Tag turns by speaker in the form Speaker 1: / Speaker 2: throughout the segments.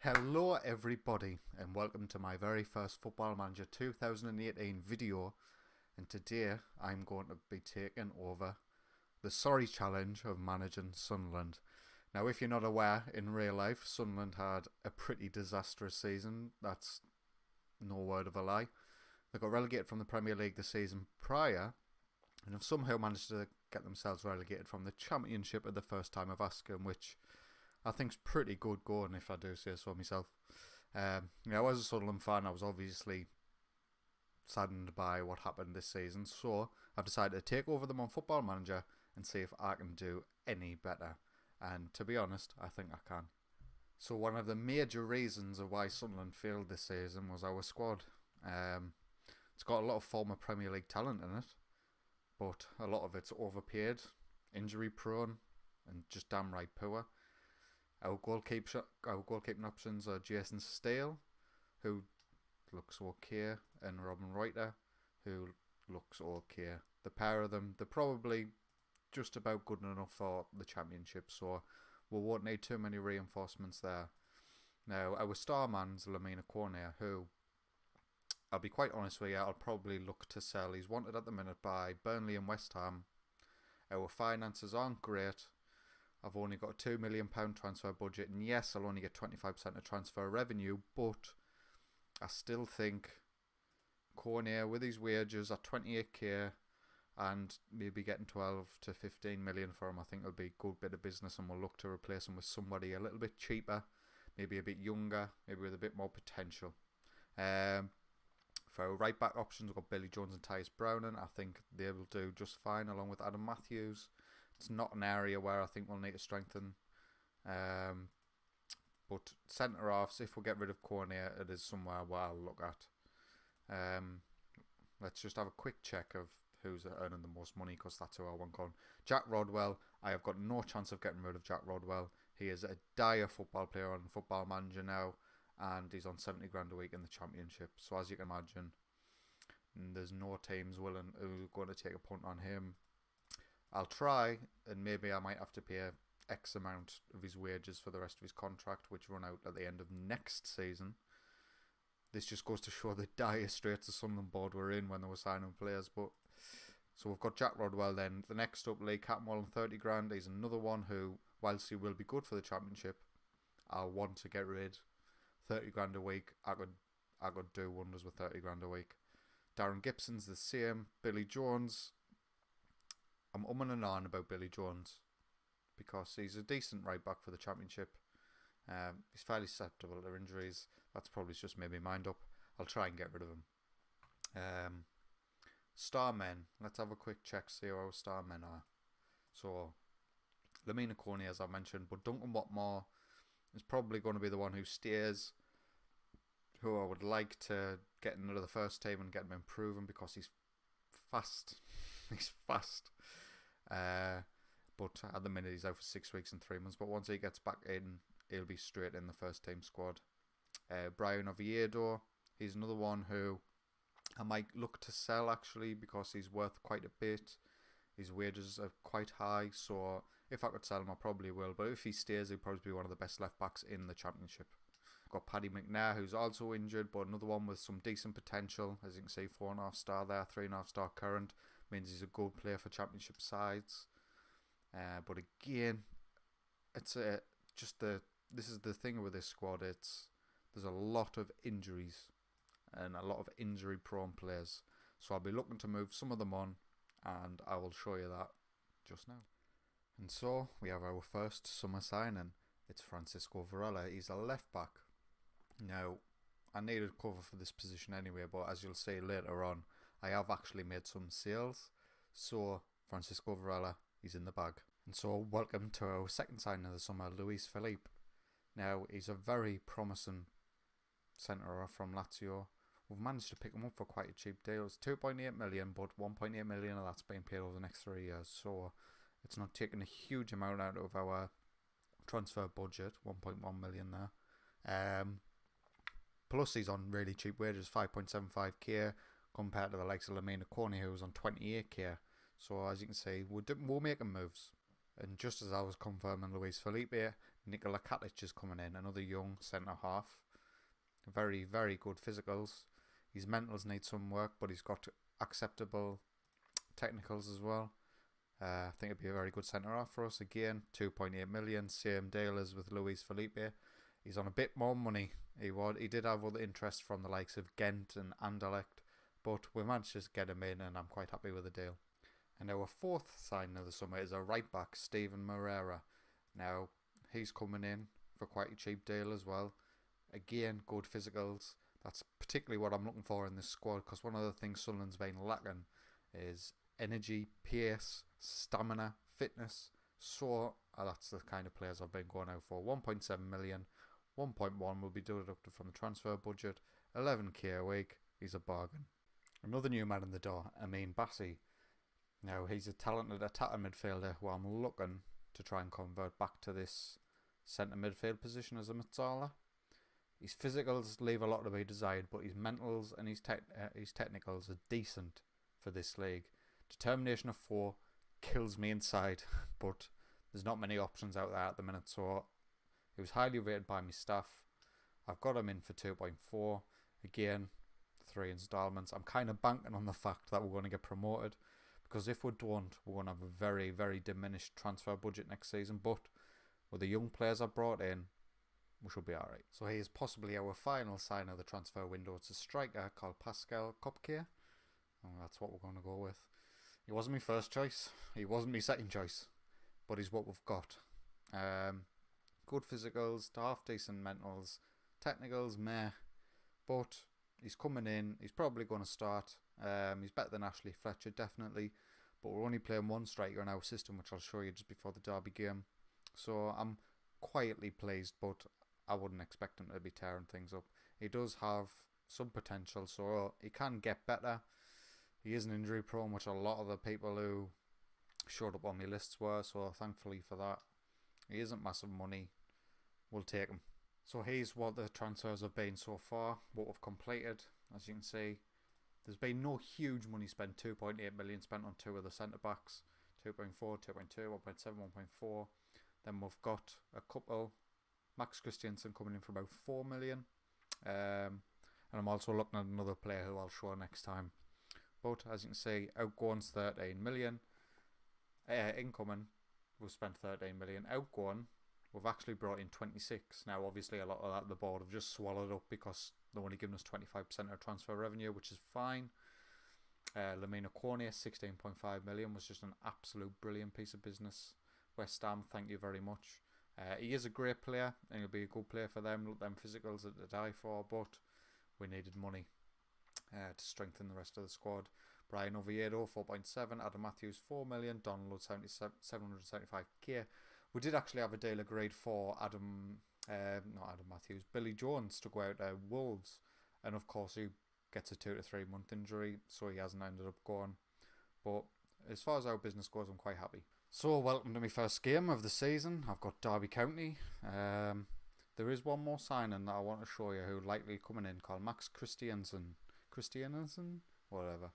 Speaker 1: Hello everybody and welcome to my very first Football Manager 2018 video, and today I'm going to be taking over the sorry challenge of managing Sunderland. Now if you're not aware, in real life Sunderland had a pretty disastrous season, that's no word of a lie. They got relegated from the Premier League the season prior and have somehow managed to get themselves relegated from the Championship at the first time of asking, which I think's pretty good going, if I do say so myself. As a Sunderland fan, I was obviously saddened by what happened this season, so I've decided to take over them on Football Manager and see if I can do any better. And to be honest, I think I can. So one of the major reasons of why Sunderland failed this season was our squad. It's got a lot of former Premier League talent in it, but a lot of it's overpaid, injury prone, and just damn right poor. Our goalkeeping options are Jason Steele, who looks okay, and Robin Reuter, who looks okay. The pair of them, they're probably just about good enough for the Championship, so we won't need too many reinforcements there. Now, our star man's Lamina Cornet, who, I'll be quite honest with you, I'll probably look to sell. He's wanted at the minute by Burnley and West Ham. Our finances aren't great. I've only got a £2 million transfer budget, and yes, I'll only get 25% of transfer revenue, but I still think Cornet, with his wages at 28k and maybe getting 12 to 15 million for him, I think it'll be a good bit of business, and we'll look to replace him with somebody a little bit cheaper, maybe a bit younger, maybe with a bit more potential. For our right back options, we've got Billy Jones and Tyus Browning. I think they will do just fine along with Adam Matthews. It's not an area where I think we'll need to strengthen. But centre halves, if we get rid of Cornet, it is somewhere where I'll look at. Let's just have a quick check of who's earning the most money, because that's who I want going. Jack Rodwell, I have got no chance of getting rid of Jack Rodwell. He is a dire football player on Football Manager now, and he's on 70 grand a week in the Championship. So as you can imagine, there's no teams who are going to take a punt on him. I'll try, and maybe I might have to pay X amount of his wages for the rest of his contract, which run out at the end of next season. This just goes to show the dire straits the Sunderland board were in when they were signing players. But so we've got Jack Rodwell then. The next up, Lee Catmull on 30 grand. He's another one who, whilst he will be good for the Championship, I want to get rid. 30 grand a week, I could do wonders with 30 grand a week. Darren Gibson's the same. Billy Jones, I'm umming and ahhing about Billy Jones because he's a decent right back for the Championship. He's fairly susceptible to injuries. That's probably just made me mind up. I'll try and get rid of him. Star men. Let's have a quick check, see how our star men are. So, Lamina Cornet, as I mentioned, but Duncan Watmore is probably going to be the one who stays, who I would like to get into the first team and get him improving because he's fast. He's fast. But at the minute he's out for 6 weeks and 3 months. But once he gets back in, he'll be straight in the first team squad. Brian Oviedo, he's another one who I might look to sell actually because he's worth quite a bit. His wages are quite high, so if I could sell him I probably will. But if he stays, he'll probably be one of the best left backs in the Championship. Got Paddy McNair, who's also injured, but another one with some decent potential. As you can see, 4.5 star there, 3.5 star current. Means he's a good player for Championship sides. But again, this is the thing with this squad. There's a lot of injuries and a lot of injury prone players. So I'll be looking to move some of them on, and I will show you that just now. And so we have our first summer signing. It's Francisco Varela. He's a left back. Now, I needed cover for this position anyway, but as you'll see later on, I have actually made some sales. So, Francisco Varela, he's in the bag. And so, welcome to our second signing of the summer, Luis Felipe. Now, he's a very promising centre from Lazio. We've managed to pick him up for quite a cheap deal. It's 2.8 million, but 1.8 million of that's being paid over the next 3 years. So, it's not taking a huge amount out of our transfer budget, 1.1 million there. Plus he's on really cheap wages, 5.75k compared to the likes of Lamina Cornet, who was on 28k. So as you can see, we're making moves. And just as I was confirming Luis Felipe, Nikola Katic is coming in, another young centre-half. Very, very good physicals. His mentals need some work, but he's got acceptable technicals as well. I think it'd be a very good centre-half for us. Again, 2.8 million, same deal as with Luis Felipe. He's on a bit more money. He did have other interest from the likes of Ghent and Anderlecht, but we managed to get him in, and I'm quite happy with the deal. And our fourth signing of the summer is a right-back, Steven Moreira. Now, he's coming in for quite a cheap deal as well. Again, good physicals. That's particularly what I'm looking for in this squad, because one of the things Sunderland's been lacking is energy, pace, stamina, fitness. So that's the kind of players I've been going out for. 1.7 million, 1.1 will be deducted from the transfer budget. 11k a week, he's a bargain. Another new man in the door, Amin Bassi. Now, he's a talented attacking midfielder who I'm looking to try and convert back to this centre midfield position as a Mazzala. His physicals leave a lot to be desired, but his mentals and his technicals are decent for this league. Determination of 4 kills me inside, but there's not many options out there at the minute, so he was highly rated by my staff. I've got him in for 2.4. Again, 3 instalments. I'm kind of banking on the fact that we're going to get promoted, because if we don't, we're going to have a very, very diminished transfer budget next season. But with the young players I've brought in, we should be alright. So he is possibly our final sign of the transfer window. It's a striker called Pascal Kopke. And that's what we're going to go with. He wasn't my first choice. He wasn't my second choice. But he's what we've got. Good physicals, half decent mentals. Technicals, meh. But he's coming in. He's probably going to start. He's better than Ashley Fletcher, definitely. But we're only playing one striker in our system, which I'll show you just before the Derby game. So I'm quietly pleased, but I wouldn't expect him to be tearing things up. He does have some potential, so he can get better. He is an injury prone, which a lot of the people who showed up on my lists were, so thankfully for that. He isn't massive money. We'll take him. So here's what the transfers have been so far, what we've completed. As you can see, there's been no huge money spent. 2.8 million spent on 2 of the centre backs. 2.4, 2.2, 1.7, 1.4. Then we've got a couple. Max Christiansen coming in for about 4 million. And I'm also looking at another player who I'll show next time. But as you can see, outgoings 13 million. Incoming, we've spent 13 million. Outgoing, we've actually brought in 26. Now, obviously, a lot of that the board have just swallowed up because they're only giving us 25% of transfer revenue, which is fine. Lamina Cornier, 16.5 million, was just an absolute brilliant piece of business. West Ham, thank you very much. He is a great player, and he'll be a good player for them. Them physicals to die for, but we needed money to strengthen the rest of the squad. Brian Oviedo, 4.7. Adam Matthews, 4 million. Donald, 775k. We did actually have a deal agreed for not Adam Matthews, Billy Jones to go out to Wolves, and of course he gets a 2 to 3 month injury, so he hasn't ended up going. But as far as our business goes, I'm quite happy. So, welcome to my first game of the season. I've got Derby County. There is one more signing that I want to show you who likely coming in, called Max Christiansen, whatever.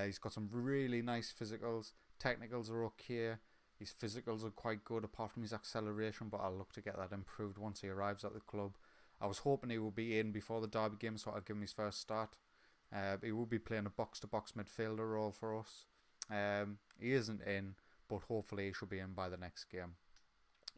Speaker 1: He's got some really nice physicals. Technicals are okay. His physicals are quite good apart from his acceleration, but I'll look to get that improved once he arrives at the club. I was hoping he would be in before the Derby game, so I'll give him his first start. He will be playing a box-to-box midfielder role for us. He isn't in, but hopefully he should be in by the next game.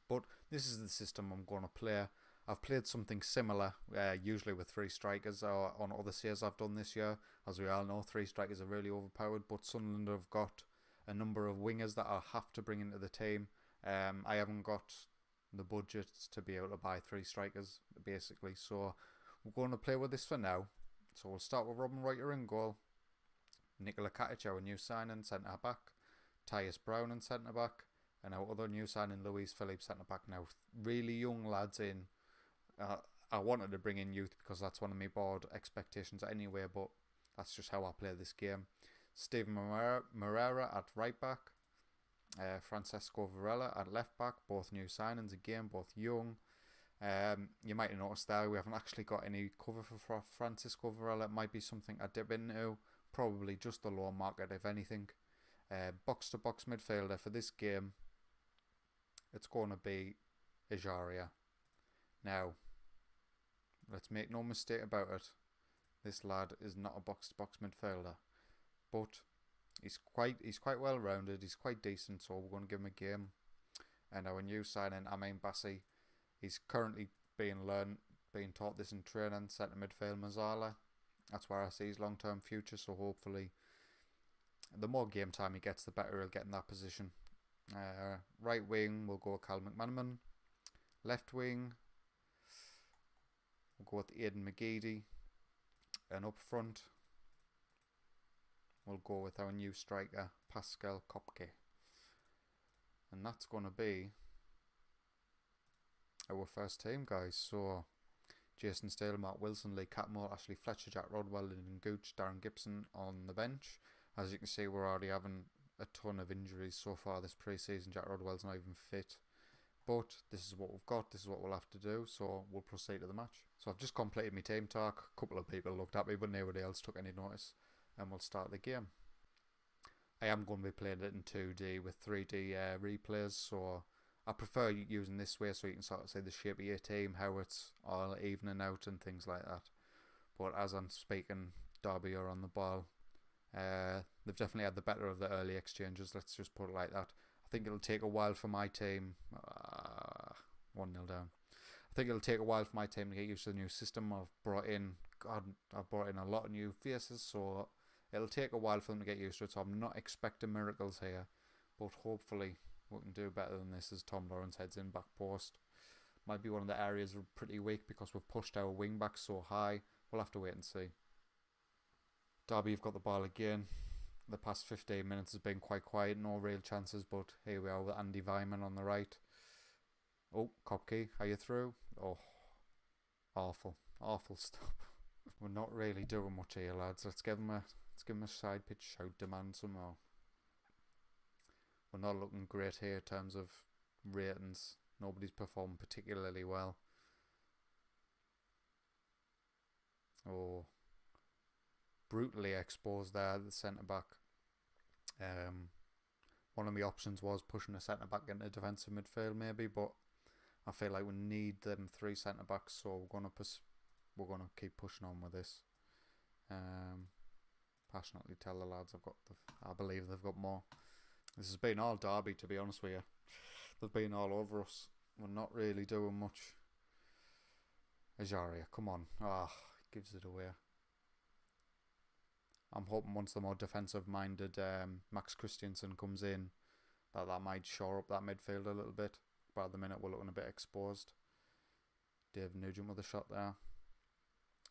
Speaker 1: But this is the system I'm going to play. I've played something similar, usually with 3 strikers, or on other saves I've done this year. As we all know, 3 strikers are really overpowered, but Sunderland have got a number of wingers that I'll have to bring into the team. I haven't got the budget to be able to buy 3 strikers, basically, so we're going to play with this for now. So we'll start with Robin Reuter in goal. Nikola Katic, our new signing, centre-back. Tyus Brown in centre-back. And our other new signing, Luis Felipe, centre-back. Now, really young lads in. I wanted to bring in youth because that's one of my board expectations anyway, but that's just how I play this game. Steven Moreira at right-back. Francesco Varela at left-back. Both new signings again, both young. You might have noticed there we haven't actually got any cover for Francisco Varela. It might be something I dip into. Probably just the lower market, if anything. Box-to-box midfielder for this game. It's going to be Ajaria. Now, let's make no mistake about it. This lad is not a box-to-box midfielder, but he's quite well rounded. He's quite decent, so we're going to give him a game. And our new signing, Amin Bassi, he's currently being taught this in training. Centre midfield Mazzala. That's where I see his long-term future. So hopefully, the more game time he gets, the better he'll get in that position. Right wing, we'll go with Cal McManaman. Left wing, we'll go with Aidan McGeady. And up front, we'll go with our new striker, Pascal Kopke. And that's going to be our first team, guys. So, Jason Stale, Mark Wilson, Lee Catmull, Ashley Fletcher, Jack Rodwell, Lyndon Gooch, Darren Gibson on the bench. As you can see, we're already having a ton of injuries so far this pre-season. Jack Rodwell's not even fit. But this is what we've got. This is what we'll have to do. So we'll proceed to the match. So I've just completed my team talk. A couple of people looked at me, but nobody else took any notice. And we'll start the game. I am going to be playing it in 2D with 3D replays. So I prefer using this way so you can sort of see the shape of your team, how it's all evening out and things like that. But as I'm speaking, Derby are on the ball. They've definitely had the better of the early exchanges. Let's just put it like that. I think it'll take a while for my team. 1-0 down. I think it'll take a while for my team to get used to the new system. I've brought in a lot of new faces, so it'll take a while for them to get used to it. So I'm not expecting miracles here, but hopefully we can do better than this as Tom Lawrence heads in back post. Might be one of the areas we're pretty weak because we've pushed our wing back so high. We'll have to wait and see. Derby have got the ball again. The past 15 minutes has been quite quiet, no real chances, but here we are with Andy Vyman on the right. Oh, Kopke, are you through? Oh, awful stop. We're not really doing much here, lads. Let's give him a side pitch shout, demand some more. We're not looking great here in terms of ratings. Nobody's performed particularly well. Oh, brutally exposed there, the centre back. One of my options was pushing a centre back into defensive midfield, maybe, but I feel like we need them 3 centre backs, so we're gonna keep pushing on with this. Passionately tell the lads I believe they've got more. This has been all Derby, to be honest with you. They've been all over us. We're not really doing much. Ajaria, come on. Gives it away. I'm hoping once the more defensive-minded Max Christiansen comes in, that might shore up that midfield a little bit. But at the minute, we're looking a bit exposed. Dave Nugent with a shot there.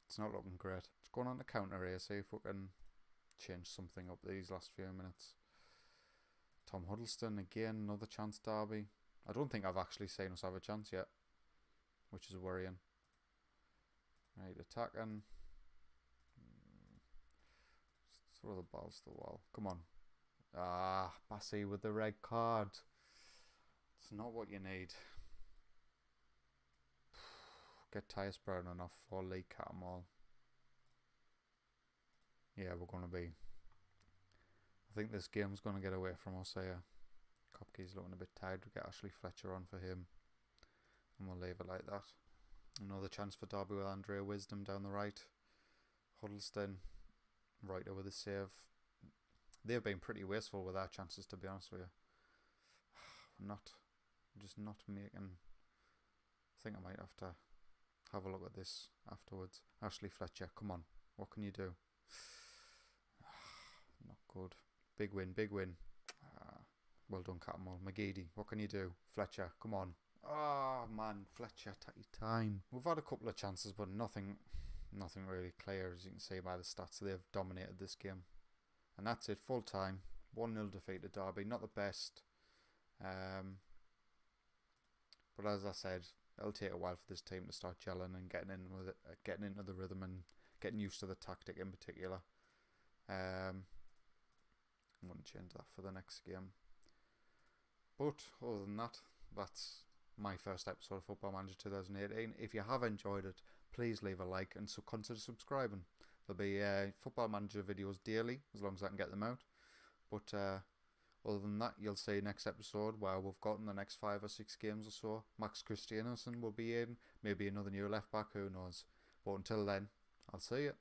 Speaker 1: It's not looking great. It's going on the counter here, see if we can change something up these last few minutes. Tom Huddleston again, another chance, Derby. I don't think I've actually seen us have a chance yet, which is worrying. Right, attacking. Throw the balls to the wall. Come on. Bassi with the red card. It's not what you need. Get Tyus Brennan off for Lee Catmull. Yeah, we're going to be. I think this game's going to get away from us here. Kopke's looking a bit tired. We get Ashley Fletcher on for him. And we'll leave it like that. Another chance for Derby with Andrea Wisdom down the right. Huddleston. Right over the save. They've been pretty wasteful with our chances, to be honest with you. Just not making. I think I might have to have a look at this afterwards. Ashley Fletcher, come on. What can you do? Not good. Big win. Well done, Catmull. McGeady, what can you do? Fletcher, come on. Man, Fletcher, take your time. We've had a couple of chances, but nothing really clear, as you can see by the stats. They've dominated this game. And that's it, full time. 1-0 defeat to Derby. Not the best. But as I said, it'll take a while for this team to start gelling and getting in with it, getting into the rhythm and getting used to the tactic in particular. I'm going to change that for the next game. But other than that, that's my first episode of Football Manager 2018. If you have enjoyed it, please leave a like and consider subscribing. There'll be Football Manager videos daily, as long as I can get them out. But Other than that, you'll see next episode where we've got in the next 5 or 6 games or so. Max Christiansen will be in, maybe another new left back, who knows. But until then, I'll see you.